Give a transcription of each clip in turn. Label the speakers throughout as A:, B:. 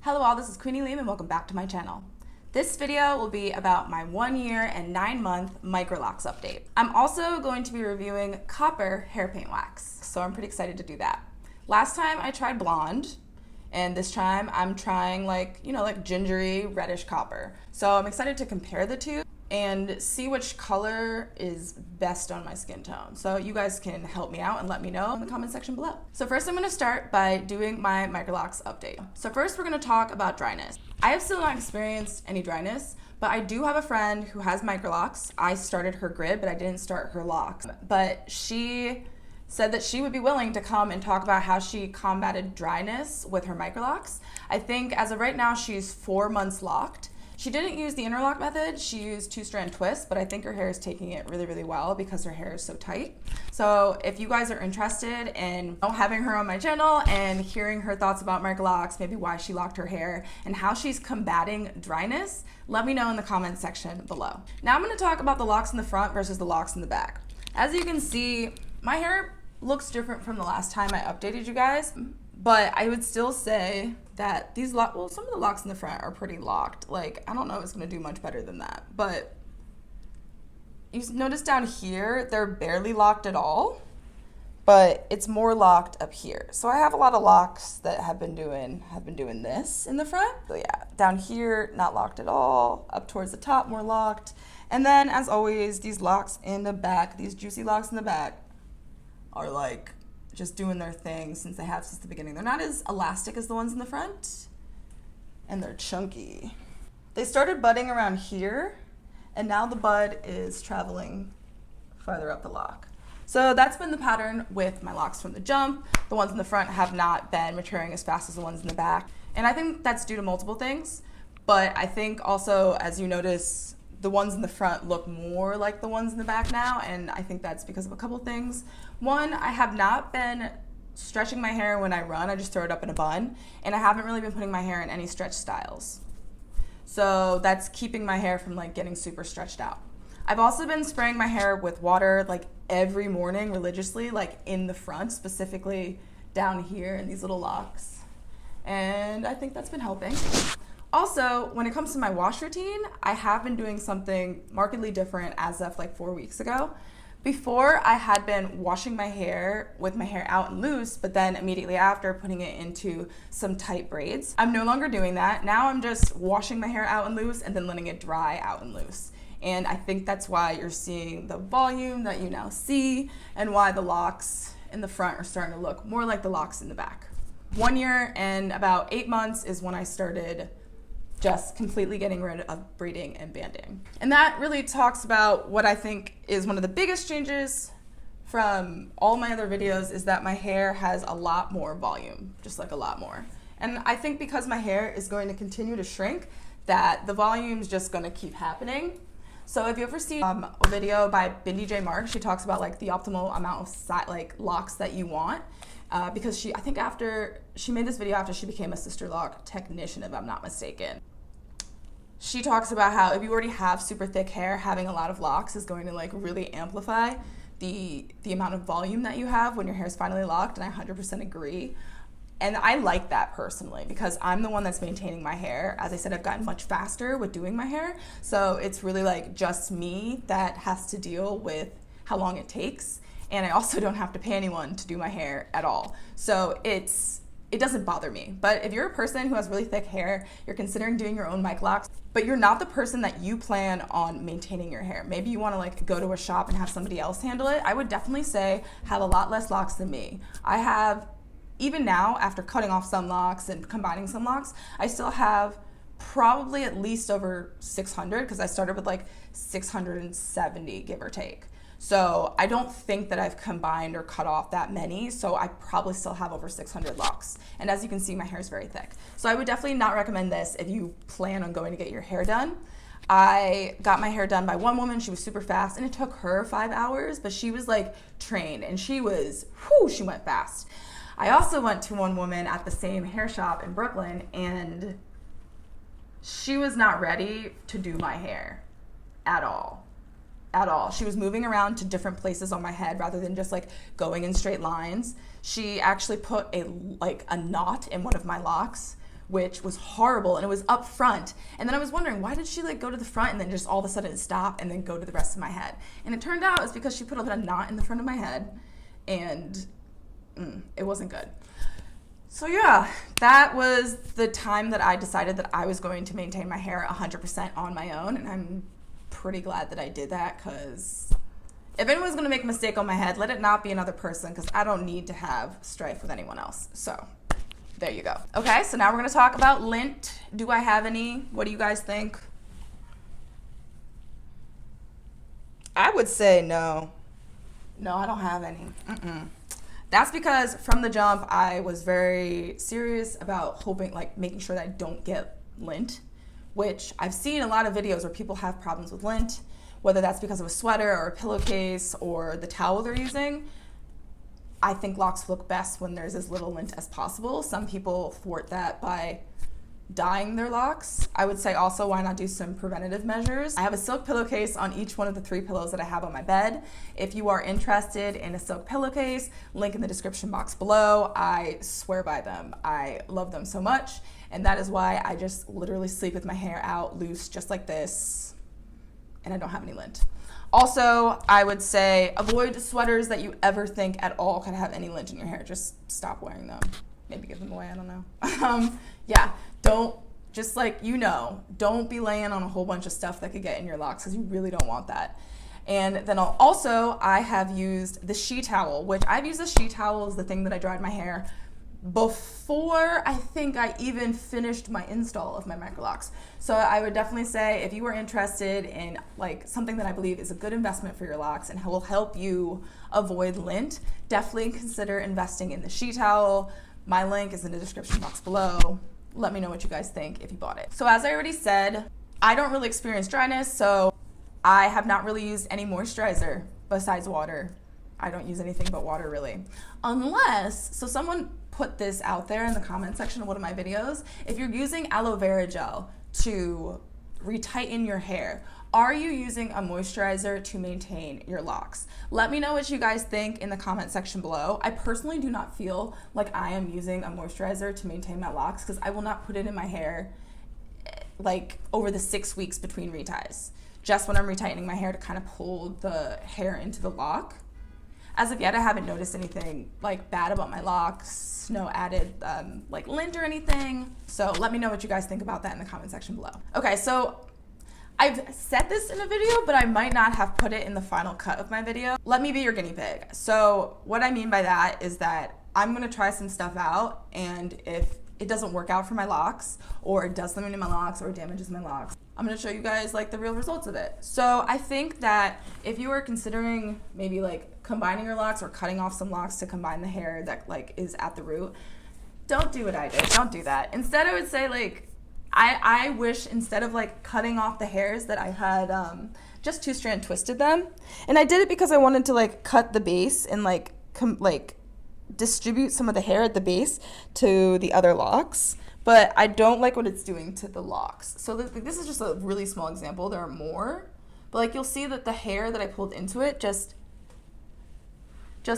A: Hello all, this is Queenie Liam and welcome back to my channel. This video will be about my 1 year and 9 month Microlocs update. I'm also going to be reviewing copper hair paint wax, so I'm pretty excited to do that. Last time I tried blonde, and this time I'm trying like gingery reddish copper. So I'm excited to compare the two and see which color is best on my skin tone. So you guys can help me out and let me know in the comment section below. So first I'm gonna start by doing my Microlocs update. So first we're gonna talk about dryness. I have still not experienced any dryness, but I do have a friend who has Microlocs. I started her grid, but I didn't start her locks. But she said that she would be willing to come and talk about how she combated dryness with her Microlocs. I think as of right now, she's 4 months locked. She didn't use the interlock method, she used 2-strand twists, but I think her hair is taking it really, really well because her hair is so tight. So if you guys are interested in having her on my channel and hearing her thoughts about Microlocs, maybe why she locked her hair and how she's combating dryness, let me know in the comment section below. Now I'm gonna talk about the locks in the front versus the locks in the back. As you can see, my hair looks different from the last time I updated you guys, but I would still say that these some of the locks in the front are pretty locked. Like, I don't know if it's gonna do much better than that, but you notice down here, they're barely locked at all, but it's more locked up here. So I have a lot of locks that have been doing this in the front. So yeah, down here, not locked at all. Up towards the top, more locked. And then as always, these locks in the back, these juicy locks in the back are like just doing their thing since they have since the beginning. They're not as elastic as the ones in the front, and they're chunky. They started budding around here, and now the bud is traveling farther up the lock. So that's been the pattern with my locks from the jump. The ones in the front have not been maturing as fast as the ones in the back. And I think that's due to multiple things, but I think also, as you notice, the ones in the front look more like the ones in the back now, and I think that's because of a couple things. One, I have not been stretching my hair when I run. I just throw it up in a bun, and I haven't really been putting my hair in any stretch styles. So that's keeping my hair from like getting super stretched out. I've also been spraying my hair with water like every morning religiously, like in the front, specifically down here in these little locks. And I think that's been helping. Also, when it comes to my wash routine, I have been doing something markedly different as of like 4 weeks ago. Before, I had been washing my hair with my hair out and loose, but then immediately after putting it into some tight braids. I'm no longer doing that. Now I'm just washing my hair out and loose and then letting it dry out and loose. And I think that's why you're seeing the volume that you now see and why the locks in the front are starting to look more like the locks in the back. 1 year and about 8 months is when I started just completely getting rid of braiding and banding. And that really talks about what I think is one of the biggest changes from all my other videos, is that my hair has a lot more volume, just like a lot more. And I think because my hair is going to continue to shrink, that the volume is just gonna keep happening. So if you ever see a video by Bindi J Marc, she talks about like the optimal amount of locks that you want. Because I think after she made this video after she became a Sisterlock technician, if I'm not mistaken. She talks about how if you already have super thick hair, having a lot of locks is going to like really amplify the amount of volume that you have when your hair is finally locked, and I 100% agree. And I like that personally because I'm the one that's maintaining my hair. As I said, I've gotten much faster with doing my hair, so it's really like just me that has to deal with how long it takes. And I also don't have to pay anyone to do my hair at all. So it doesn't bother me. But if you're a person who has really thick hair, you're considering doing your own Microlocs, but you're not the person that you plan on maintaining your hair. Maybe you wanna like go to a shop and have somebody else handle it. I would definitely say have a lot less locks than me. I have, even now, after cutting off some locks and combining some locks, I still have probably at least over 600 because I started with like 670, give or take. So I don't think that I've combined or cut off that many, so I probably still have over 600 locks. And as you can see, my hair is very thick. So I would definitely not recommend this if you plan on going to get your hair done. I got my hair done by one woman. She was super fast, and it took her 5 hours, but she was like trained, and she went fast. I also went to one woman at the same hair shop in Brooklyn, and she was not ready to do my hair at all. She was moving around to different places on my head rather than just like going in straight lines. She actually put a knot in one of my locks, which was horrible, and it was up front. And then I was wondering, why did she like go to the front and then just all of a sudden stop and then go to the rest of my head? And it turned out it's because she put a knot in the front of my head, and it wasn't good. So yeah, that was the time that I decided that I was going to maintain my hair 100% on my own, and I'm pretty glad that I did that, because if anyone's going to make a mistake on my head, let it not be another person, because I don't need to have strife with anyone else. So there you go. Okay, so now we're going to talk about lint. Do I have any? What do you guys think? I would say no. No, I don't have any. That's because from the jump, I was very serious about making sure that I don't get lint, which I've seen a lot of videos where people have problems with lint, whether that's because of a sweater or a pillowcase or the towel they're using. I think locks look best when there's as little lint as possible. Some people thwart that by dyeing their locks. I would say also, why not do some preventative measures? I have a silk pillowcase on each one of the 3 pillows that I have on my bed. If you are interested in a silk pillowcase, link in the description box below. I swear by them. I love them so much, and that is why I just literally sleep with my hair out loose just like this, and I don't have any lint. Also, I would say avoid sweaters that you ever think at all could have any lint in your hair. Just stop wearing them. Maybe give them away, I don't know. Yeah, don't, just like, don't be laying on a whole bunch of stuff that could get in your locks, because you really don't want that. And then I have used the she towel, which I've used the she towel as the thing that I dried my hair before I think I even finished my install of my Microlocs. So I would definitely say, if you are interested in like something that I believe is a good investment for your locks and will help you avoid lint, definitely consider investing in the she towel. My link is in the description box below. Let me know what you guys think if you bought it. So as I already said, I don't really experience dryness, so I have not really used any moisturizer besides water. I don't use anything but water, really. So someone put this out there in the comment section of one of my videos. If you're using aloe vera gel to retighten your hair, are you using a moisturizer to maintain your locks? Let me know what you guys think in the comment section below. I personally do not feel like I am using a moisturizer to maintain my locks, because I will not put it in my hair like over the 6 weeks between reties, just when I'm retightening my hair to kind of pull the hair into the lock. As of yet, I haven't noticed anything like bad about my locks, no added like lint or anything. So let me know what you guys think about that in the comment section below. Okay, so I've said this in a video, but I might not have put it in the final cut of my video. Let me be your guinea pig. So what I mean by that is that I'm gonna try some stuff out, and if it doesn't work out for my locks, or it does something to my locks, or damages my locks, I'm gonna show you guys like the real results of it. So I think that if you are considering maybe like combining your locks or cutting off some locks to combine the hair that like is at the root, don't do what I did. Don't do that. Instead, I would say like, I wish instead of like cutting off the hairs that I had just 2-strand twisted them. And I did it because I wanted to like cut the base and like distribute some of the hair at the base to the other locks. But I don't like what it's doing to the locks. So this is just a really small example. There are more. But like you'll see that the hair that I pulled into it just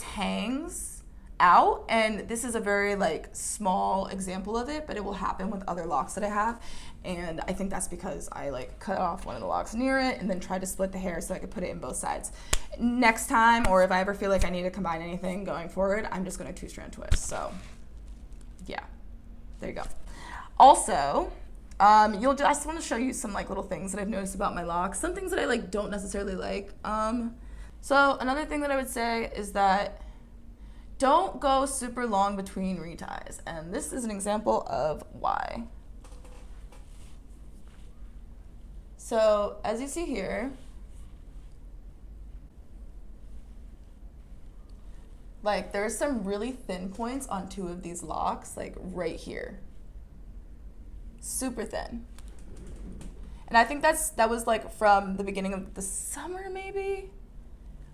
A: hangs out, and this is a very like small example of it, but it will happen with other locks that I have. And I think that's because I like cut off one of the locks near it and then tried to split the hair so I could put it in both sides. Next time, or if I ever feel like I need to combine anything going forward, I'm just gonna 2-strand twist. So yeah, there you go. Also, I just want to show you some like little things that I've noticed about my locks, some things that I like don't necessarily like. So another thing that I would say is that don't go super long between reties, and this is an example of why. So as you see here, like there's some really thin points on 2 of these locks, like right here, super thin. And I think that was like from the beginning of the summer maybe,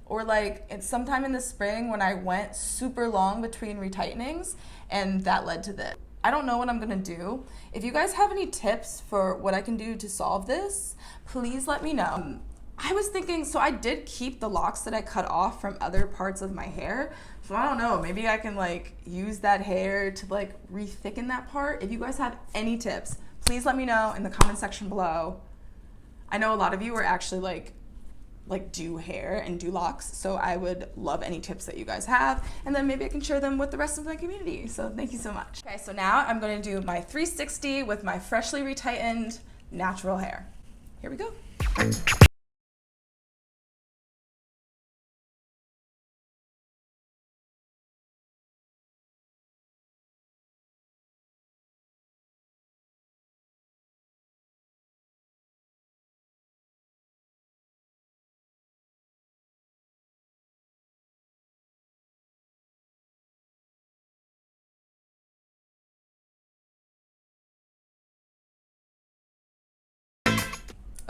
A: or like it's sometime in the spring when I went super long between retightenings, and that led to this. I don't know what I'm gonna do. If you guys have any tips for what I can do to solve this, please let me know. I was thinking, so I did keep the locks that I cut off from other parts of my hair. So I don't know, maybe I can like use that hair to like re-thicken that part. If you guys have any tips, please let me know in the comment section below. I know a lot of you are actually like do hair and do locks, so I would love any tips that you guys have, and then maybe I can share them with the rest of my community. So thank you so much. Okay, so now I'm going to do my 360 with my freshly retightened natural hair. Here we go.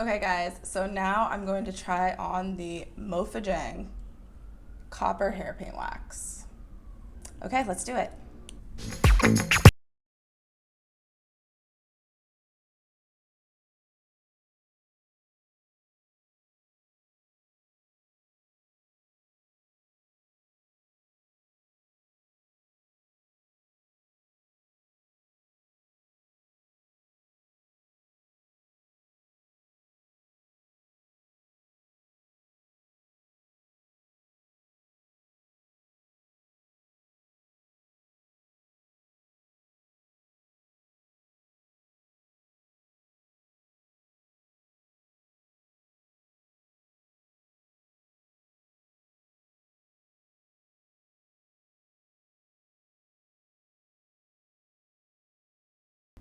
A: Okay guys, so now I'm going to try on the Mofajang copper hair paint wax. Okay, let's do it.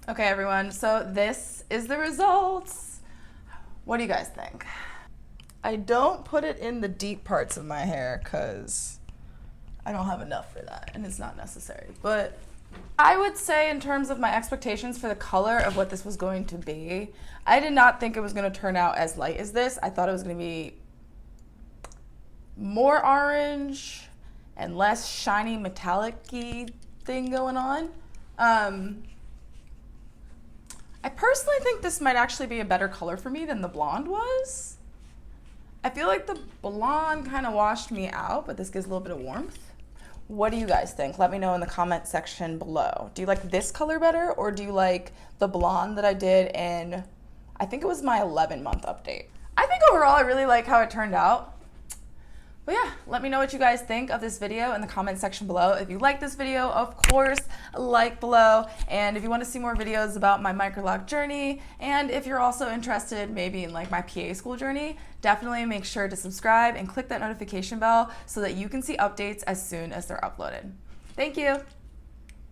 A: Okay everyone, so this is the results. What do you guys think? I don't put it in the deep parts of my hair because I don't have enough for that and it's not necessary. But I would say in terms of my expectations for the color of what this was going to be, I did not think it was going to turn out as light as this. I thought it was going to be more orange and less shiny metallic-y thing going on. I personally think this might actually be a better color for me than the blonde was. I feel like the blonde kind of washed me out, but this gives a little bit of warmth. What do you guys think? Let me know in the comment section below. Do you like this color better, or do you like the blonde that I did in, I think it was my 11-month update? I think overall I really like how it turned out. But yeah, let me know what you guys think of this video in the comment section below. If you like this video, of course, like below. And if you want to see more videos about my Microloc journey, and if you're also interested maybe in like my PA school journey, definitely make sure to subscribe and click that notification bell so that you can see updates as soon as they're uploaded. Thank you.